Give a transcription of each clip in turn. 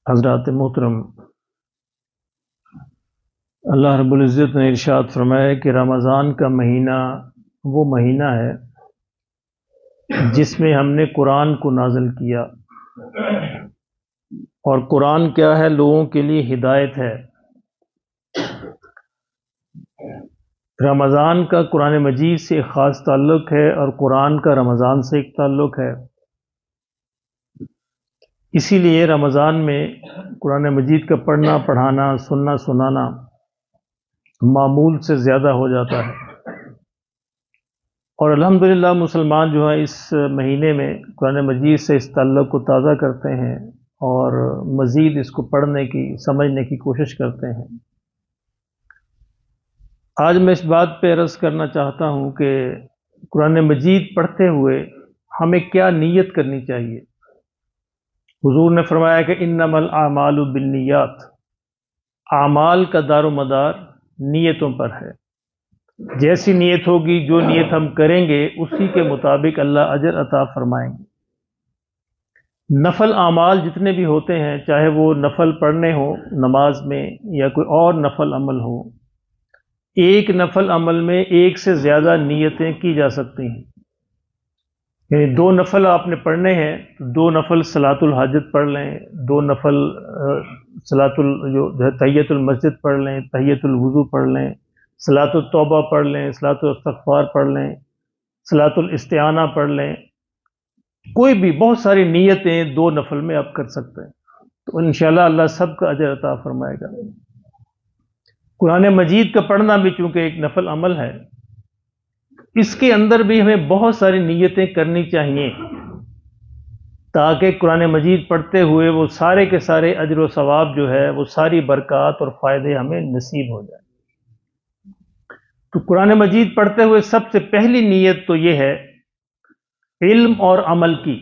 حضرات محترم، اللہ رب العزت نے ارشاد فرمایا کہ رمضان کا مہینہ وہ مہینہ ہے جس میں ہم نے قرآن کو نازل کیا، اور قرآن کیا ہے؟ لوگوں کے لیے ہدایت ہے۔ رمضان کا قرآن مجید سے ایک خاص تعلق ہے اور قرآن کا رمضان سے ایک تعلق ہے۔ اسی لیے رمضان میں قرآن مجید کا پڑھنا، پڑھانا، سننا، سنانا معمول سے زیادہ ہو جاتا ہے، اور الحمدللہ مسلمان جو ہیں اس مہینے میں قرآن مجید سے اس تعلق کو تازہ کرتے ہیں اور مزید اس کو پڑھنے کی، سمجھنے کی کوشش کرتے ہیں۔ آج میں اس بات پہ عرض کرنا چاہتا ہوں کہ قرآن مجید پڑھتے ہوئے ہمیں کیا نیت کرنی چاہیے۔ حضور نے فرمایا کہ انما الاعمال بالنیات، اعمال کا دار و مدار نیتوں پر ہے۔ جیسی نیت ہوگی، جو نیت ہم کریں گے اسی کے مطابق اللہ اجر عطا فرمائیں گے۔ نفل اعمال جتنے بھی ہوتے ہیں، چاہے وہ نفل پڑھنے ہوں نماز میں یا کوئی اور نفل عمل ہو، ایک نفل عمل میں ایک سے زیادہ نیتیں کی جا سکتی ہیں۔ یعنی 2 نفل آپ نے پڑھنے ہیں تو 2 نفل صلاۃ الحاجت پڑھ لیں، 2 نفل جو تحیۃ المسجد پڑھ لیں، تحیۃ الوضو پڑھ لیں، صلاۃ التوبہ پڑھ لیں، صلاۃ الاستغفار پڑھ لیں، صلاۃ الاستعانہ پڑھ لیں، کوئی بھی بہت ساری نیتیں 2 نفل میں آپ کر سکتے ہیں، تو انشاءاللہ اللہ سب کا اجر عطا فرمائے گا۔ قرآن مجید کا پڑھنا بھی چونکہ ایک نفل عمل ہے، اس کے اندر بھی ہمیں بہت ساری نیتیں کرنی چاہیے تاکہ قرآن مجید پڑھتے ہوئے وہ سارے کے سارے اجر و ثواب جو ہے، وہ ساری برکات اور فائدے ہمیں نصیب ہو جائیں۔ تو قرآن مجید پڑھتے ہوئے سب سے پہلی نیت تو یہ ہے علم اور عمل کی،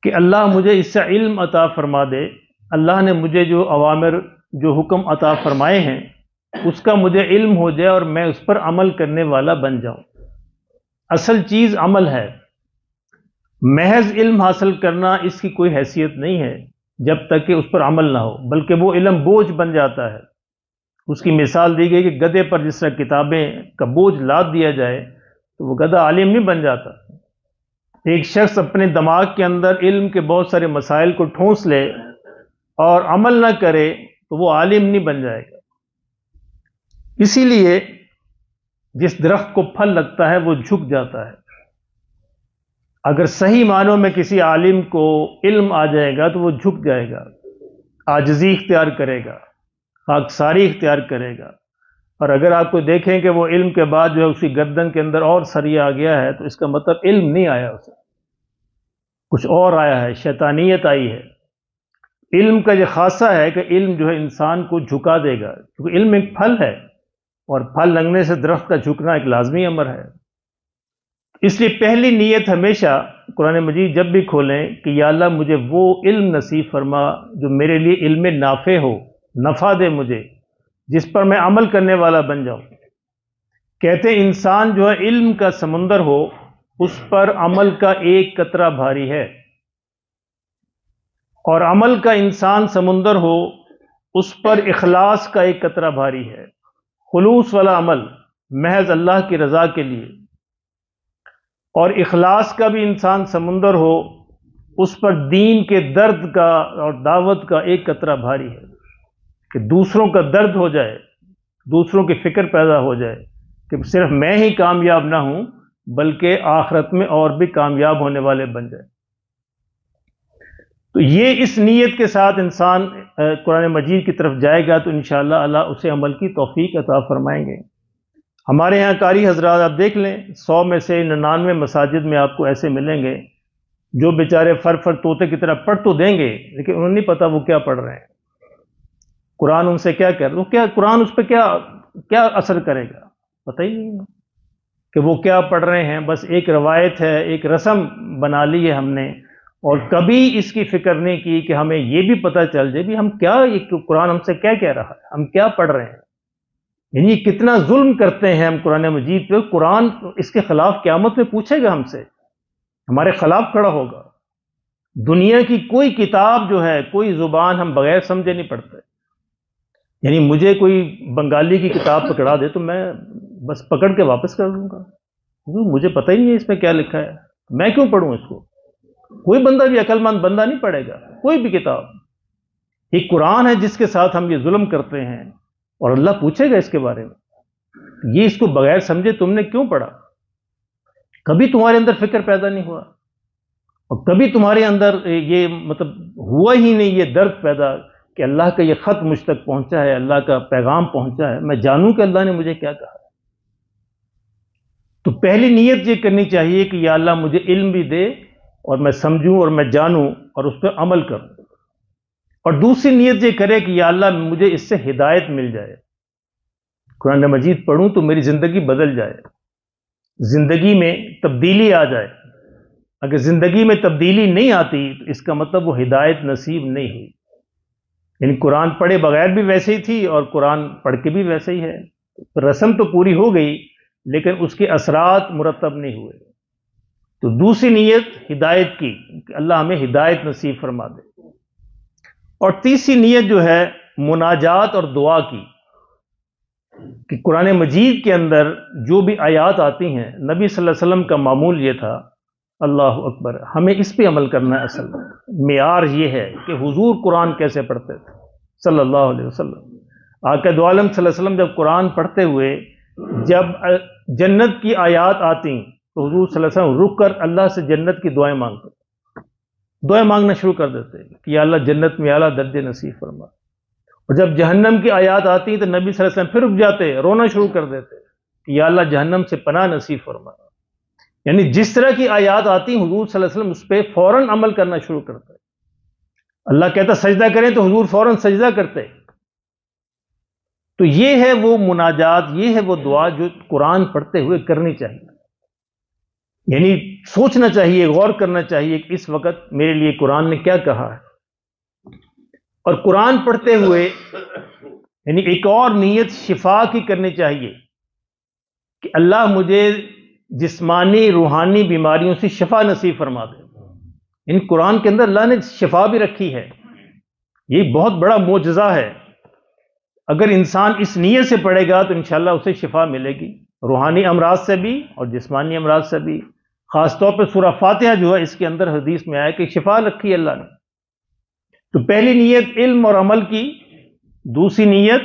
کہ اللہ مجھے اس سے علم عطا فرما دے، اللہ نے مجھے جو اوامر، جو حکم عطا فرمائے ہیں اس کا مجھے علم ہو جائے اور میں اس پر عمل کرنے والا بن جاؤں۔ اصل چیز عمل ہے، محض علم حاصل کرنا اس کی کوئی حیثیت نہیں ہے جب تک کہ اس پر عمل نہ ہو، بلکہ وہ علم بوجھ بن جاتا ہے۔ اس کی مثال دی گئی کہ گدھے پر جس طرح کتابیں کا بوجھ لاد دیا جائے تو وہ گدھا عالم نہیں بن جاتا۔ ایک شخص اپنے دماغ کے اندر علم کے بہت سارے مسائل کو ٹھونس لے اور عمل نہ کرے تو وہ عالم نہیں بن جائے گا۔ اسی لیے جس درخت کو پھل لگتا ہے وہ جھک جاتا ہے۔ اگر صحیح معنوں میں کسی عالم کو علم آ جائے گا تو وہ جھک جائے گا، عاجزی اختیار کرے گا، خاکساری اختیار کرے گا، اور اگر آپ کو دیکھیں کہ وہ علم کے بعد جو ہے اسی گردن کے اندر اور سریا آ گیا ہے تو اس کا مطلب علم نہیں آیا، اسے کچھ اور آیا ہے، شیطانیت آئی ہے۔ علم کا یہ خاصہ ہے کہ علم جو ہے انسان کو جھکا دے گا، کیونکہ علم ایک پھل ہے اور پھل لگنے سے درخت کا جھکنا ایک لازمی امر ہے۔ اس لیے پہلی نیت ہمیشہ قرآن مجید جب بھی کھولیں کہ یا اللہ مجھے وہ علم نصیب فرما جو میرے لیے علم نافع ہو، نفع دے مجھے، جس پر میں عمل کرنے والا بن جاؤں۔ کہتے ہیں انسان جو ہے علم کا سمندر ہو، اس پر عمل کا ایک قطرہ بھاری ہے، اور عمل کا انسان سمندر ہو، اس پر اخلاص کا ایک قطرہ بھاری ہے۔ خلوص والا عمل محض اللہ کی رضا کے لیے، اور اخلاص کا بھی انسان سمندر ہو، اس پر دین کے درد کا اور دعوت کا ایک قطرہ بھاری ہے، کہ دوسروں کا درد ہو جائے، دوسروں کی فکر پیدا ہو جائے کہ صرف میں ہی کامیاب نہ ہوں بلکہ آخرت میں اور بھی کامیاب ہونے والے بن جائے۔ تو یہ اس نیت کے ساتھ انسان قرآن مجید کی طرف جائے گا تو انشاءاللہ اللہ اسے عمل کی توفیق عطا فرمائیں گے۔ ہمارے یہاں قاری حضرات آپ دیکھ لیں، 100 میں سے 99 مساجد میں آپ کو ایسے ملیں گے جو بیچارے فر طوطے کی طرح پڑھ تو دیں گے لیکن انہیں نہیں پتا وہ کیا پڑھ رہے ہیں، قرآن ان سے کیا کہہ رہا ہے، قرآن اس پہ کیا اثر کرے گا پتہ ہی نہیں کہ وہ کیا پڑھ رہے ہیں۔ بس ایک روایت ہے، ایک رسم بنا لی ہے ہم نے، اور کبھی اس کی فکر نہیں کی کہ ہمیں یہ بھی پتہ چل جائے بھی ہم کیا، یہ قرآن ہم سے کیا کہہ رہا ہے، ہم کیا پڑھ رہے ہیں، یعنی کتنا ظلم کرتے ہیں ہم قرآن مجید پہ۔ قرآن اس کے خلاف قیامت میں پوچھے گا ہم سے، ہمارے خلاف کھڑا ہوگا۔ دنیا کی کوئی کتاب جو ہے، کوئی زبان ہم بغیر سمجھے نہیں پڑھتے. یعنی مجھے کوئی بنگالی کی کتاب پکڑا دے تو میں بس پکڑ کے واپس کر دوں گا، مجھے پتہ ہی نہیں ہے اس میں کیا لکھا ہے، میں کیوں پڑھوں اس کو. کوئی بندہ بھی عقل مند بندہ نہیں پڑھے گا کوئی بھی کتاب. ایک قرآن ہے جس کے ساتھ ہم یہ ظلم کرتے ہیں، اور اللہ پوچھے گا اس کے بارے میں. یہ اس کو بغیر سمجھے تم نے کیوں پڑھا؟ کبھی تمہارے اندر فکر پیدا نہیں ہوا، اور کبھی تمہارے اندر یہ مطلب ہوا ہی نہیں یہ درد پیدا کہ اللہ کا یہ خط مجھ تک پہنچا ہے، اللہ کا پیغام پہنچا ہے، میں جانوں کہ اللہ نے مجھے کیا کہا. تو پہلی نیت یہ کرنی چاہیے کہ یا اللہ مجھے علم بھی دے، اور میں سمجھوں اور میں جانوں اور اس پہ عمل کروں. اور دوسری نیت یہ کرے کہ یا اللہ مجھے اس سے ہدایت مل جائے، قرآن مجید پڑھوں تو میری زندگی بدل جائے، زندگی میں تبدیلی آ جائے. اگر زندگی میں تبدیلی نہیں آتی تو اس کا مطلب وہ ہدایت نصیب نہیں ہوئی. یعنی قرآن پڑھے بغیر بھی ویسے ہی تھی اور قرآن پڑھ کے بھی ویسے ہی ہے. رسم تو پوری ہو گئی لیکن اس کے اثرات مرتب نہیں ہوئے. تو دوسری نیت ہدایت کی کہ اللہ ہمیں ہدایت نصیب فرما دے. اور تیسری نیت جو ہے مناجات اور دعا کی، کہ قرآن مجید کے اندر جو بھی آیات آتی ہیں، نبی صلی اللہ علیہ وسلم کا معمول یہ تھا، اللہ اکبر، ہمیں اس پہ عمل کرنا ہے. اصل معیار یہ ہے کہ حضور قرآن کیسے پڑھتے تھے صلی اللہ علیہ وسلم. آقا دو عالم صلی اللہ علیہ وسلم جب قرآن پڑھتے ہوئے جب جنت کی آیات آتی تو حضور صلی اللہ علیہ وسلم رک کر اللہ سے جنت کی دعائیں مانگتے، دعائیں مانگنا شروع کر دیتے کہ یا اللہ جنت میں اعلیٰ درجے نصیب فرما. اور جب جہنم کی آیات آتی تو نبی صلی اللہ علیہ وسلم پھر رک جاتے، رونا شروع کر دیتے کہ یا اللہ جہنم سے پناہ نصیب فرما. یعنی جس طرح کی آیات آتی حضور صلی اللہ علیہ وسلم اس پہ فوراً عمل کرنا شروع کرتے. اللہ کہتا سجدہ کریں تو حضور فوراً سجدہ کرتے. تو یہ ہے وہ مناجات، یہ ہے وہ دعا جو قرآن پڑھتے ہوئے کرنی چاہیے. یعنی سوچنا چاہیے، غور کرنا چاہیے کہ اس وقت میرے لیے قرآن نے کیا کہا ہے. اور قرآن پڑھتے ہوئے یعنی ایک اور نیت شفا کی کرنی چاہیے کہ اللہ مجھے جسمانی روحانی بیماریوں سے شفا نصیب فرما دے. یعنی قرآن کے اندر اللہ نے شفا بھی رکھی ہے، یہ بہت بڑا معجزہ ہے. اگر انسان اس نیت سے پڑھے گا تو انشاءاللہ اسے شفا ملے گی، روحانی امراض سے بھی اور جسمانی امراض سے بھی. خاص طور پہ سورہ فاتحہ جو ہے اس کے اندر حدیث میں آیا کہ شفا رکھی اللہ نے. تو پہلی نیت علم اور عمل کی، دوسری نیت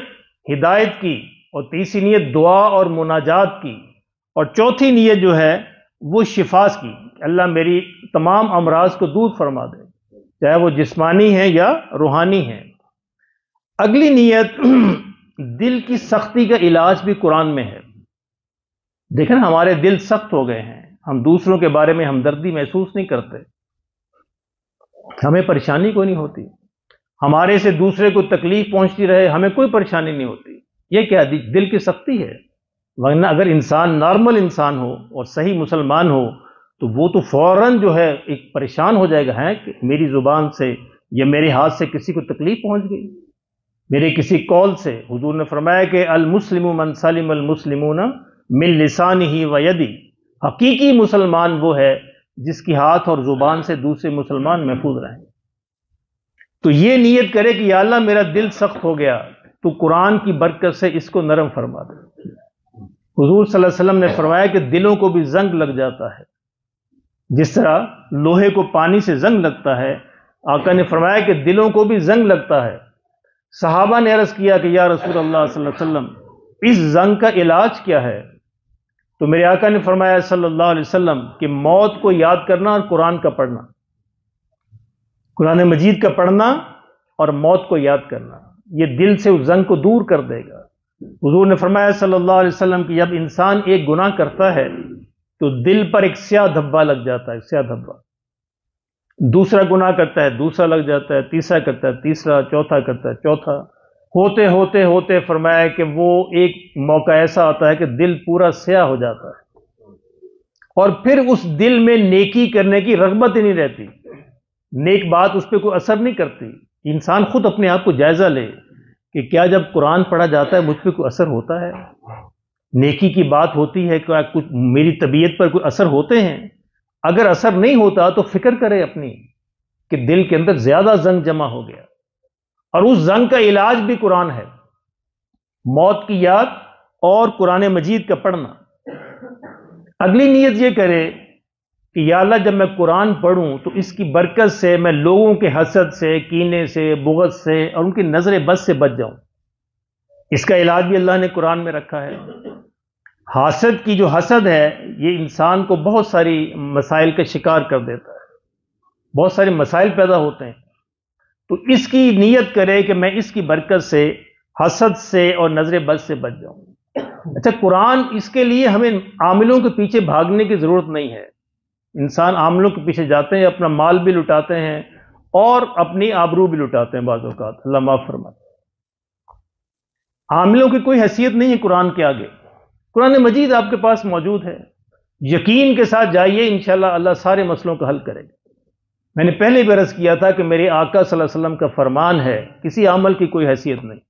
ہدایت کی، اور تیسری نیت دعا اور مناجات کی، اور چوتھی نیت جو ہے وہ شفا کی، اللہ میری تمام امراض کو دور فرما دے، چاہے وہ جسمانی ہیں یا روحانی ہیں. اگلی نیت دل کی سختی کا علاج بھی قرآن میں ہے. دیکھیں ہمارے دل سخت ہو گئے ہیں، ہم دوسروں کے بارے میں ہمدردی محسوس نہیں کرتے، ہمیں پریشانی کوئی نہیں ہوتی، ہمارے سے دوسرے کو تکلیف پہنچتی رہے ہمیں کوئی پریشانی نہیں ہوتی. یہ کیا دل کی سختی ہے؟ ورنہ اگر انسان نارمل انسان ہو اور صحیح مسلمان ہو تو وہ تو فوراً جو ہے ایک پریشان ہو جائے گا ہے کہ میری زبان سے یا میرے ہاتھ سے کسی کو تکلیف پہنچ گئی، میرے کسی قول سے. حضور نے فرمایا کہ المسلم من سلم المسلمون من لسانہ و یدہ، حقیقی مسلمان وہ ہے جس کی ہاتھ اور زبان سے دوسرے مسلمان محفوظ رہیں. تو یہ نیت کرے کہ یا اللہ میرا دل سخت ہو گیا تو قرآن کی برکت سے اس کو نرم فرما دے. حضور صلی اللہ علیہ وسلم نے فرمایا کہ دلوں کو بھی زنگ لگ جاتا ہے، جس طرح لوہے کو پانی سے زنگ لگتا ہے، آقا نے فرمایا کہ دلوں کو بھی زنگ لگتا ہے. صحابہ نے عرض کیا کہ یا رسول اللہ صلی اللہ علیہ وسلم اس زنگ کا علاج کیا ہے؟ تو میرے آقا نے فرمایا صلی اللہ علیہ وسلم کہ موت کو یاد کرنا اور قرآن کا پڑھنا، قرآن مجید کا پڑھنا اور موت کو یاد کرنا، یہ دل سے اس زنگ کو دور کر دے گا. حضور نے فرمایا صلی اللہ علیہ وسلم کہ جب انسان ایک گناہ کرتا ہے تو دل پر ایک سیاہ دھبا لگ جاتا ہے، سیاہ دھبا. دوسرا گناہ کرتا ہے دوسرا لگ جاتا ہے، تیسرا کرتا ہے تیسرا، چوتھا کرتا ہے چوتھا. ہوتے ہوتے ہوتے فرمایا کہ وہ ایک موقع ایسا آتا ہے کہ دل پورا سیاہ ہو جاتا ہے، اور پھر اس دل میں نیکی کرنے کی رغبت ہی نہیں رہتی، نیک بات اس پہ کوئی اثر نہیں کرتی. انسان خود اپنے آپ کو جائزہ لے کہ کیا جب قرآن پڑھا جاتا ہے مجھ پہ کوئی اثر ہوتا ہے، نیکی کی بات ہوتی ہے، کیا کچھ میری طبیعت پر کوئی اثر ہوتے ہیں؟ اگر اثر نہیں ہوتا تو فکر کرے اپنی کہ دل کے اندر زیادہ زنگ جمع ہو گیا، اور اس زنگ کا علاج بھی قرآن ہے، موت کی یاد اور قرآن مجید کا پڑھنا۔ اگلی نیت یہ کرے کہ یا اللہ جب میں قرآن پڑھوں تو اس کی برکت سے میں لوگوں کے حسد سے، کینے سے، بغض سے اور ان کی نظر بد سے بچ جاؤں۔ اس کا علاج بھی اللہ نے قرآن میں رکھا ہے۔ حاسد کی جو حسد ہے یہ انسان کو بہت ساری مسائل کا شکار کر دیتا ہے، بہت سارے مسائل پیدا ہوتے ہیں، تو اس کی نیت کرے کہ میں اس کی برکت سے حسد سے اور نظر بد سے بچ جاؤں۔ اچھا، قرآن اس کے لیے ہمیں عاملوں کے پیچھے بھاگنے کی ضرورت نہیں ہے۔ انسان عاملوں کے پیچھے جاتے ہیں، اپنا مال بھی لٹاتے ہیں اور اپنی آبرو بھی لٹاتے ہیں بعض اوقات، اللہ معاف فرمائے۔ عاملوں کی کوئی حیثیت نہیں ہے قرآن کے آگے۔ قرآن مجید آپ کے پاس موجود ہے، یقین کے ساتھ جائیے، انشاءاللہ اللہ سارے مسئلوں کا حل کرے گا۔ میں نے پہلے بھی عرض کیا تھا کہ میرے آقا صلی اللہ علیہ وسلم کا فرمان ہے، کسی عمل کی کوئی حیثیت نہیں،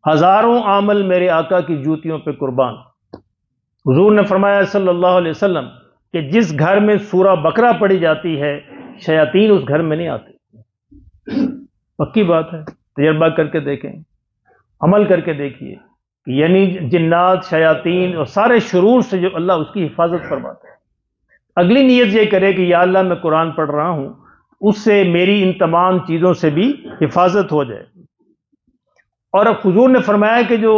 ہزاروں عمل میرے آقا کی جوتیوں پہ قربان۔ حضور نے فرمایا صلی اللہ علیہ وسلم کہ جس گھر میں سورہ بقرہ پڑھی جاتی ہے شیاطین اس گھر میں نہیں آتے۔ پکی بات ہے، تجربہ کر کے دیکھیں، عمل کر کے دیکھیے، یعنی جنات، شیاطین اور سارے شرور سے جو اللہ اس کی حفاظت فرماتا ہے۔ اگلی نیت یہ کرے کہ یا اللہ میں قرآن پڑھ رہا ہوں، اس سے میری ان تمام چیزوں سے بھی حفاظت ہو جائے۔ اور اب حضور نے فرمایا کہ جو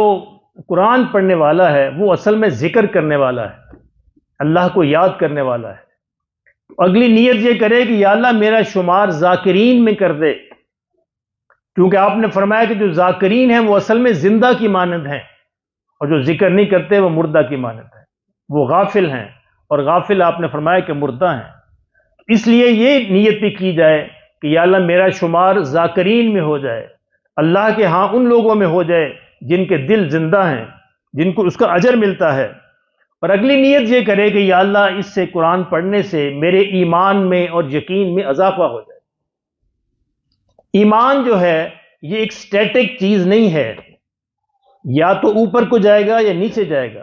قرآن پڑھنے والا ہے وہ اصل میں ذکر کرنے والا ہے، اللہ کو یاد کرنے والا ہے۔ اگلی نیت یہ کرے کہ یا اللہ میرا شمار ذاکرین میں کر دے، کیونکہ آپ نے فرمایا کہ جو ذاکرین ہیں وہ اصل میں زندہ کی مانند ہیں، اور جو ذکر نہیں کرتے وہ مردہ کی مانند ہیں، وہ غافل ہیں، اور غافل آپ نے فرمایا کہ مردہ ہیں۔ اس لیے یہ نیت بھی کی جائے کہ یا اللہ میرا شمار ذاکرین میں ہو جائے، اللہ کے ہاں ان لوگوں میں ہو جائے جن کے دل زندہ ہیں، جن کو اس کا اجر ملتا ہے۔ اور اگلی نیت یہ کرے کہ یا اللہ اس سے قرآن پڑھنے سے میرے ایمان میں اور یقین میں اضافہ ہو جائے۔ ایمان جو ہے یہ ایک سٹیٹک چیز نہیں ہے، یا تو اوپر کو جائے گا یا نیچے جائے گا،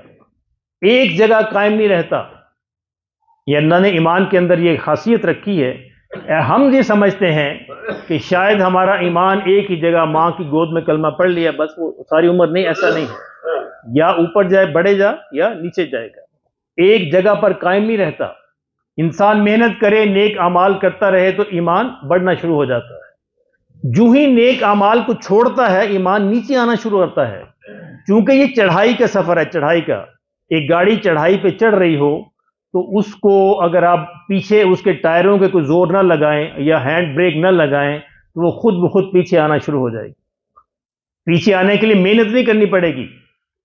ایک جگہ قائم نہیں رہتا۔ یہ اللہ نے ایمان کے اندر یہ خاصیت رکھی ہے۔ ہم یہ سمجھتے ہیں کہ شاید ہمارا ایمان ایک ہی جگہ ماں کی گود میں کلمہ پڑھ لیا بس وہ ساری عمر، نہیں، ایسا نہیں ہے، یا اوپر جائے بڑھے جا یا نیچے جائے گا، ایک جگہ پر قائم نہیں رہتا۔ انسان محنت کرے، نیک اعمال کرتا رہے تو ایمان بڑھنا شروع ہو جاتا ہے۔ جو ہی نیک اعمال کو چھوڑتا ہے ایمان نیچے آنا شروع ہوتا ہے، کیونکہ یہ چڑھائی کا سفر ہے، چڑھائی کا۔ ایک گاڑی چڑھائی پہ چڑھ رہی ہو تو اس کو اگر آپ پیچھے اس کے ٹائروں کے کوئی زور نہ لگائیں یا ہینڈ بریک نہ لگائیں تو وہ خود بخود پیچھے آنا شروع ہو جائے گی۔ پیچھے آنے کے لیے محنت نہیں کرنی پڑے گی،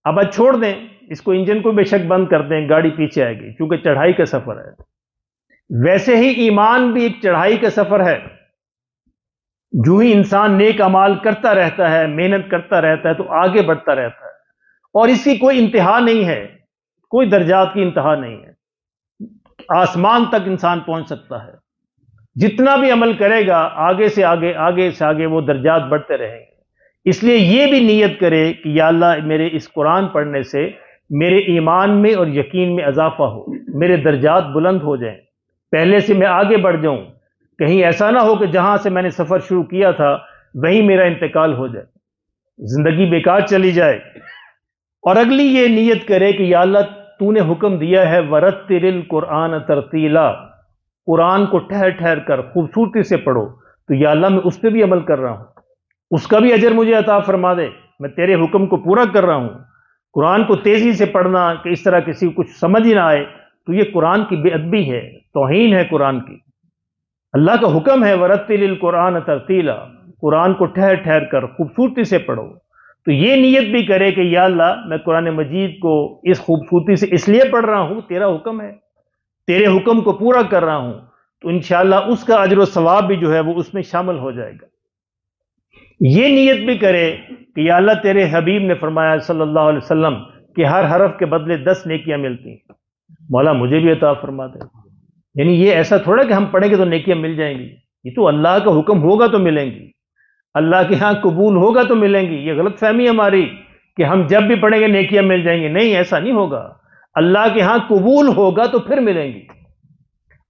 اب چھوڑ دیں اس کو، انجن کو بے شک بند کر دیں، گاڑی پیچھے آئے گی، کیونکہ چڑھائی کا سفر ہے۔ ویسے ہی ایمان بھی ایک چڑھائی کا سفر ہے۔ جو ہی انسان نیک اعمال کرتا رہتا ہے، محنت کرتا رہتا ہے تو آگے بڑھتا رہتا ہے، اور اس کی کوئی انتہا نہیں ہے، کوئی درجات کی انتہا نہیں ہے، آسمان تک انسان پہنچ سکتا ہے۔ جتنا بھی عمل کرے گا آگے سے آگے، آگے سے آگے وہ درجات بڑھتے رہیں گے۔ اس لیے یہ بھی نیت کرے کہ یا اللہ میرے اس قرآن پڑھنے سے میرے ایمان میں اور یقین میں اضافہ ہو، میرے درجات بلند ہو جائیں، پہلے سے میں آگے بڑھ جاؤں، کہیں ایسا نہ ہو کہ جہاں سے میں نے سفر شروع کیا تھا وہیں میرا انتقال ہو جائے، زندگی بیکار چلی جائے۔ اور اگلی یہ نیت کرے کہ یا اللہ تو نے حکم دیا ہے وَرَتِّلِ الْقُرْآنَ تَرْتِیلًا، قرآن کو ٹھہر ٹھہر کر خوبصورتی سے پڑھو، تو یا اللہ میں اس پہ بھی عمل کر رہا ہوں، اس کا بھی اجر مجھے عطا فرما دے، میں تیرے حکم کو پورا کر رہا ہوں۔ قرآن کو تیزی سے پڑھنا کہ اس طرح کسی کو کچھ سمجھ ہی نہ آئے تو یہ قرآن کی بے ادبی ہے، توہین ہے قرآن کی۔ اللہ کا حکم ہے وَرَتِّلِ الْقُرْآنَ تَرْتِیلًا، قرآن کو ٹھہر ٹھہر کر خوبصورتی سے پڑھو۔ تو یہ نیت بھی کرے کہ یا اللہ میں قرآن مجید کو اس خوبصورتی سے اس لیے پڑھ رہا ہوں، تیرا حکم ہے، تیرے حکم کو پورا کر رہا ہوں، تو انشاءاللہ اس کا اجر و ثواب بھی جو ہے وہ اس میں شامل ہو جائے گا۔ یہ نیت بھی کرے کہ یا اللہ تیرے حبیب نے فرمایا صلی اللہ علیہ وسلم کہ ہر حرف کے بدلے 10 نیکیاں ملتی ہیں، مولا مجھے بھی عطا فرما دے۔ یعنی یہ ایسا تھوڑا کہ ہم پڑھیں گے تو نیکیاں مل جائیں گی، یہ تو اللہ کا حکم ہوگا تو ملیں گی، اللہ کے ہاں قبول ہوگا تو ملیں گی۔ یہ غلط فہمی ہماری کہ ہم جب بھی پڑھیں گے نیکیاں مل جائیں گی، نہیں، ایسا نہیں ہوگا، اللہ کے ہاں قبول ہوگا تو پھر ملیں گی،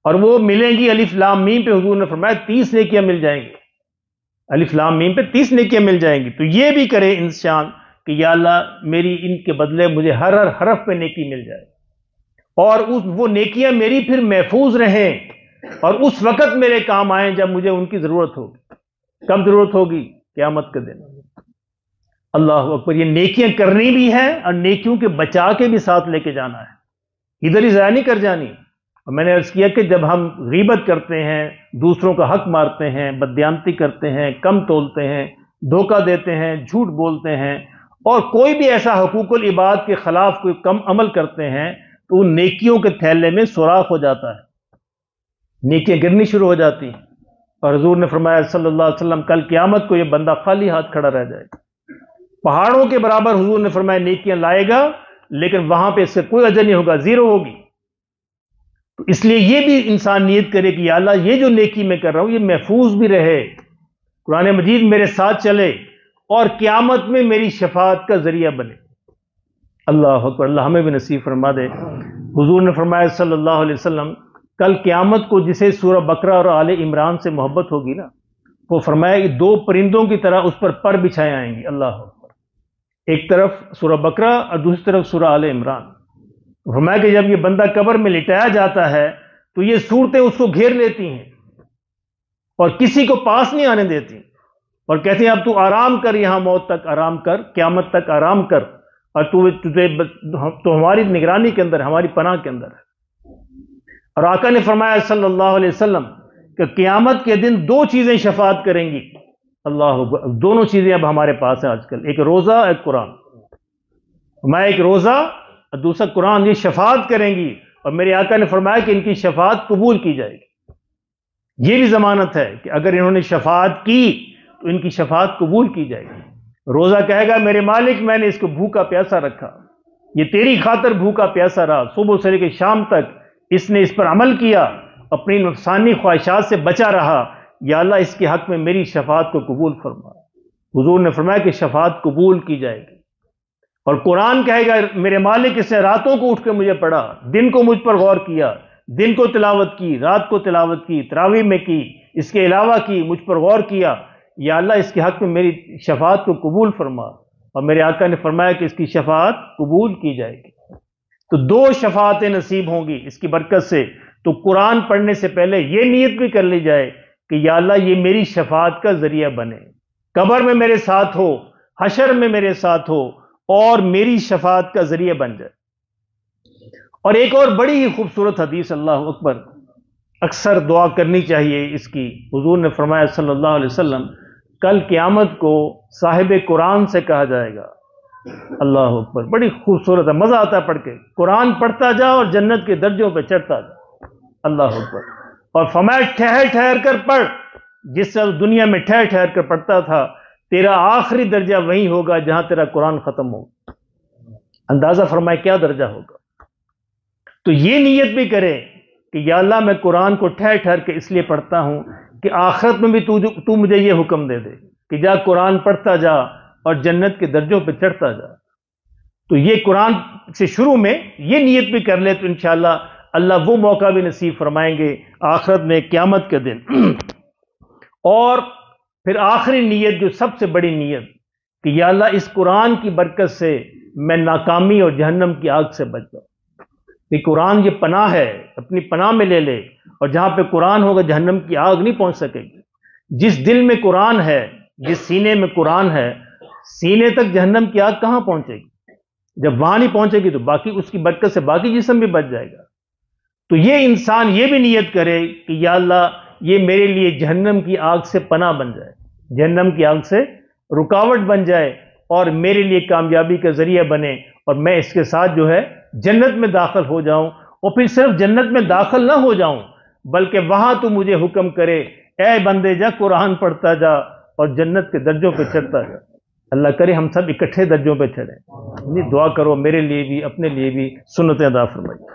اور وہ ملیں گی الف لام میم پہ، حضور نے فرمایا 30 نیکیاں مل جائیں گی، الف لام میم پہ 30 نیکیاں مل جائیں گی۔ تو یہ بھی کرے انسان کہ یا اللہ میری ان کے بدلے مجھے ہر حرف پہ نیکی مل جائے، اور وہ نیکیاں میری پھر محفوظ رہیں اور اس وقت میرے کام آئیں جب مجھے ان کی ضرورت ہوگی۔ کب ضرورت ہوگی؟ قیامت کے دن۔ اللہ اکبر! یہ نیکیاں کرنی بھی ہے اور نیکیوں کے بچا کے بھی ساتھ لے کے جانا ہے، ادھر ہی ضائع نہیں کر جانی۔ اور میں نے عرض کیا کہ جب ہم غیبت کرتے ہیں، دوسروں کا حق مارتے ہیں، بددیانتی کرتے ہیں، کم تولتے ہیں، دھوکہ دیتے ہیں، جھوٹ بولتے ہیں، اور کوئی بھی ایسا حقوق العباد کے خلاف کوئی کم عمل کرتے ہیں، تو ان نیکیوں کے تھیلے میں سوراخ ہو جاتا ہے، نیکیاں گرنی شروع ہو جاتی ہیں۔ اور حضور نے فرمایا صلی اللہ علیہ وسلم کل قیامت کو یہ بندہ خالی ہاتھ کھڑا رہ جائے گا، پہاڑوں کے برابر حضور نے فرمایا نیکیاں لائے گا، لیکن وہاں پہ اس سے کوئی اجر نہیں ہوگا، زیرو ہوگی۔ تو اس لیے یہ بھی انسان نیت کرے کہ یا اللہ یہ جو نیکی میں کر رہا ہوں یہ محفوظ بھی رہے، قرآن مجید میرے ساتھ چلے اور قیامت میں میری شفاعت کا ذریعہ بنے۔ اللہ اکبر! اللہ ہمیں بھی نصیب فرما دے۔ حضور نے فرمایا صلی اللہ علیہ وسلم کل قیامت کو جسے سورہ بقرہ اور آل عمران سے محبت ہوگی نا، وہ فرمایا کہ 2 پرندوں کی طرح اس پر پر بچھائے آئیں گی۔ اللہ اکبر! ایک طرف سورہ بقرہ اور دوسری طرف سورہ آل عمران۔ فرمایا کہ جب یہ بندہ قبر میں لٹایا جاتا ہے تو یہ صورتیں اس کو گھیر لیتی ہیں اور کسی کو پاس نہیں آنے دیتی، اور کہتے ہیں اب تو آرام کر، یہاں موت تک آرام کر، قیامت تک آرام کر، اور تو ہماری نگرانی کے اندر، ہماری پناہ کے اندر ہے۔ اور آقا نے فرمایا صلی اللہ علیہ وسلم کہ قیامت کے دن 2 چیزیں شفاعت کریں گی۔ اللہ اکبر! دونوں چیزیں اب ہمارے پاس ہیں آج کل، ایک روزہ، ایک قرآن۔ فرمایا ایک روزہ اور دوسرا قرآن، یہ شفاعت کریں گی، اور میرے آقا نے فرمایا کہ ان کی شفاعت قبول کی جائے گی۔ یہ بھی ضمانت ہے کہ اگر انہوں نے شفاعت کی تو ان کی شفاعت قبول کی جائے گی۔ روزہ کہے گا میرے مالک میں نے اس کو بھوکا پیاسا رکھا، یہ تیری خاطر بھوکا پیاسا رہا، صبح سے لے کے شام تک اس نے اس پر عمل کیا، اپنی نقصانی خواہشات سے بچا رہا، یا اللہ اس کے حق میں میری شفاعت کو قبول فرما۔ حضور نے فرمایا کہ شفاعت قبول کی جائے گی۔ اور قرآن کہے گا میرے مالک اس نے راتوں کو اٹھ کے مجھے پڑھا، دن کو مجھ پر غور کیا، دن کو تلاوت کی، رات کو تلاوت کی، تراویح میں کی، اس کے علاوہ کی، مجھ پر غور کیا، یا اللہ اس کے حق میں میری شفاعت کو قبول فرما۔ اور میرے آقا نے فرمایا کہ اس کی شفاعت قبول کی جائے گی۔ تو 2 شفاعتیں نصیب ہوں گی اس کی برکت سے۔ تو قرآن پڑھنے سے پہلے یہ نیت بھی کر لی جائے کہ یا اللہ یہ میری شفاعت کا ذریعہ بنے، قبر میں میرے ساتھ ہو، حشر میں میرے ساتھ ہو، اور میری شفاعت کا ذریعہ بن جائے۔ اور ایک اور بڑی ہی خوبصورت حدیث، اللہ اکبر، اکثر دعا کرنی چاہیے اس کی۔ حضور نے فرمایا صلی اللہ علیہ وسلم کل قیامت کو صاحب قرآن سے کہا جائے گا، اللہ اکبر، بڑی خوبصورت ہے، مزہ آتا ہے پڑھ کے، قرآن پڑھتا جا اور جنت کے درجوں پہ چڑھتا جا، اللہ اکبر۔ اور فرمایا ٹھہر ٹھہر کر پڑھ، جس سے دنیا میں ٹھہر ٹھہر کر پڑھتا تھا، تیرا آخری درجہ وہی ہوگا جہاں تیرا قرآن ختم ہوگا۔ اندازہ فرمائے کیا درجہ ہوگا۔ تو یہ نیت بھی کرے کہ یا اللہ میں قرآن کو ٹھہر ٹھہر کے اس لیے پڑھتا ہوں کہ آخرت میں بھی تو مجھے یہ حکم دے دے کہ جا قرآن پڑھتا جا اور جنت کے درجوں پہ چڑھتا جا۔ تو یہ قرآن سے شروع میں یہ نیت بھی کر لے تو انشاءاللہ اللہ وہ موقع بھی نصیب فرمائیں گے آخرت میں، قیامت کے دن۔ اور پھر آخری نیت جو سب سے بڑی نیت کہ یا اللہ اس قرآن کی برکت سے میں ناکامی اور جہنم کی آگ سے بچ جاؤں۔ کہ قرآن یہ پناہ ہے، اپنی پناہ میں لے لے، اور جہاں پہ قرآن ہوگا جہنم کی آگ نہیں پہنچ سکے گی۔ جس دل میں قرآن ہے، جس سینے میں قرآن ہے، سینے تک جہنم کی آگ کہاں پہنچے گی؟ جب وہاں نہیں پہنچے گی تو باقی اس کی برکت سے باقی جسم بھی بچ جائے گا۔ تو یہ انسان یہ بھی نیت کرے کہ یا اللہ یہ میرے لیے جہنم کی آگ سے پناہ بن جائے، جہنم کی آگ سے رکاوٹ بن جائے، اور میرے لیے کامیابی کا ذریعہ بنے، اور میں اس کے ساتھ جو ہے جنت میں داخل ہو جاؤں۔ اور پھر صرف جنت میں داخل نہ ہو جاؤں بلکہ وہاں تو مجھے حکم کرے اے بندے جا قرآن پڑھتا جا اور جنت کے درجوں پہ چڑھتا جا۔ اللہ کرے ہم سب اکٹھے درجوں پہ چڑھیں۔ دعا کرو میرے لیے بھی، اپنے لیے بھی، سنتیں ادا فرمائیے۔